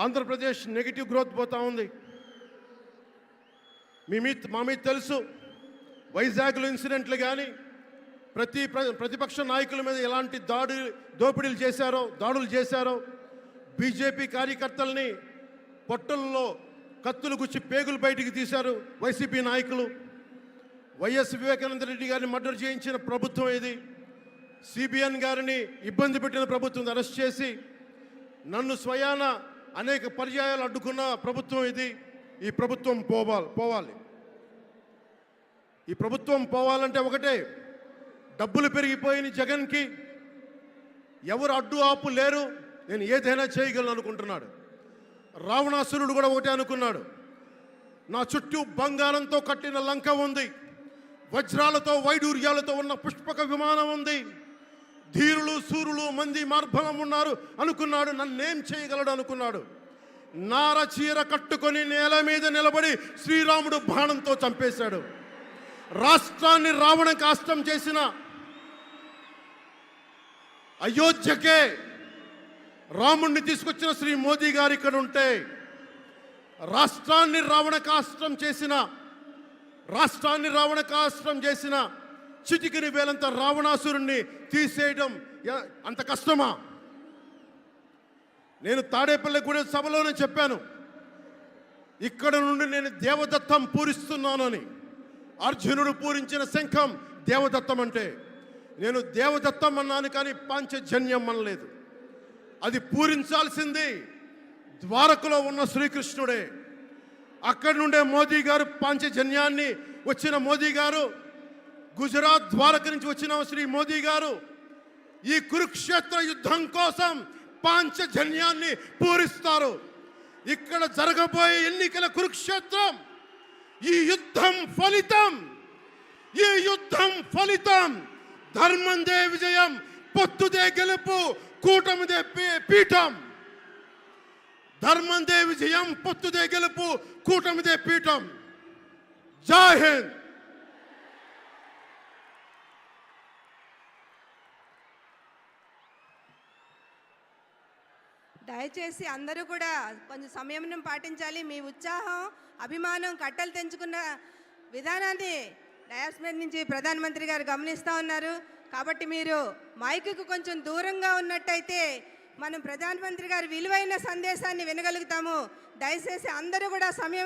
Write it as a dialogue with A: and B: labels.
A: Andhra Pradesh negative growth పోతా ఉంది. మా మీద తెలుసు, వైజాగ్లో ఇన్సిడెంట్లు కానీ ప్రతిపక్ష నాయకుల మీద ఎలాంటి దాడులు చేశారో, బీజేపీ కార్యకర్తల్ని పొట్టల్లో కత్తులు గుచ్చి పేగులు బయటికి తీశారు వైసీపీ నాయకులు. వైఎస్ వివేకానంద రెడ్డి గారిని మర్డర్ చేయించిన ప్రభుత్వం ఇది. సిబిఎన్ గారిని ఇబ్బంది పెట్టిన ప్రభుత్వం అరెస్ట్ చేసి నన్ను స్వయాన అనేక పర్యాయాలు అడ్డుకున్న ప్రభుత్వం ఇది. ఈ ప్రభుత్వం పోవాలి. ఈ ప్రభుత్వం పోవాలంటే ఒకటే, డబ్బులు పెరిగిపోయిన జగన్కి ఎవరు అడ్డు ఆపు లేరు, నేను ఏదైనా చేయగలను అనుకుంటున్నాడు. రావణాసురుడు కూడా ఒకటే అనుకున్నాడు, నా చుట్టూ బంగారంతో కట్టిన లంక ఉంది, వజ్రాలతో వైడూర్యాలతో ఉన్న పుష్పక విమానం ఉంది, ధీరులు సూరులు మంది మార్బలం ఉన్నారు అనుకున్నాడు. నన్నేం చేయగలడు అనుకున్నాడు. నార చీర కట్టుకొని నేల మీద నిలబడి శ్రీరాముడు బాణంతో చంపేశాడు. రాష్ట్రాన్ని రావణ కాష్టం చేసిన అయోధ్యకే రాముణ్ణి తీసుకొచ్చిన శ్రీ మోదీ గారు ఇక్కడ ఉంటే, రాష్ట్రాన్ని రావణ కాష్టం చేసిన చిటికిని వేలంత రావణాసురుణ్ణి తీసేయడం అంత కష్టమా? నేను తాడేపల్లిగూడెం సభలోనే చెప్పాను, ఇక్కడ నుండి నేను దేవదత్తం పూరిస్తున్నానని. అర్జునుడు పూరించిన శంఖం దేవదత్తం అంటే, నేను దేవదత్తం అన్నాను కానీ పాంచజన్యం అనలేదు. అది పూరించాల్సింది ద్వారకలో ఉన్న శ్రీకృష్ణుడే. అక్కడి నుండే మోదీ గారు పాంచజన్యాన్ని వచ్చిన మోదీ గారు, గుజరాత్ ద్వారక నుంచి వచ్చిన శ్రీ మోదీ గారు ఈ కురుక్షేత్ర యుద్ధం కోసం పాంచజన్యాన్ని పూరిస్తారు. ఇక్కడ జరగబోయే ఎన్నికల కురుక్షేత్రం, ఈ యుద్ధం ఫలితం ధర్మందే విజయం, పొత్తుదే గెలుపు, కూటమిదే పీఠం. ధర్మందే విజయం, పొత్తుదే గెలుపు, కూటమిదే పీఠం. జై హింద్.
B: దయచేసి అందరూ కూడా కొంచెం సంయమనం పాటించాలి. మీ ఉత్సాహం, అభిమానం, కట్టలు తెంచుకున్న విధానాన్ని డయాస్ మీద నుంచి ప్రధానమంత్రి గారు గమనిస్తూ ఉన్నారు. కాబట్టి మీరు మైకుకు కొంచెం దూరంగా ఉన్నట్టయితే మనం ప్రధానమంత్రి గారి విలువైన సందేశాన్ని వినగలుగుతాము. దయచేసి అందరూ కూడా సమయం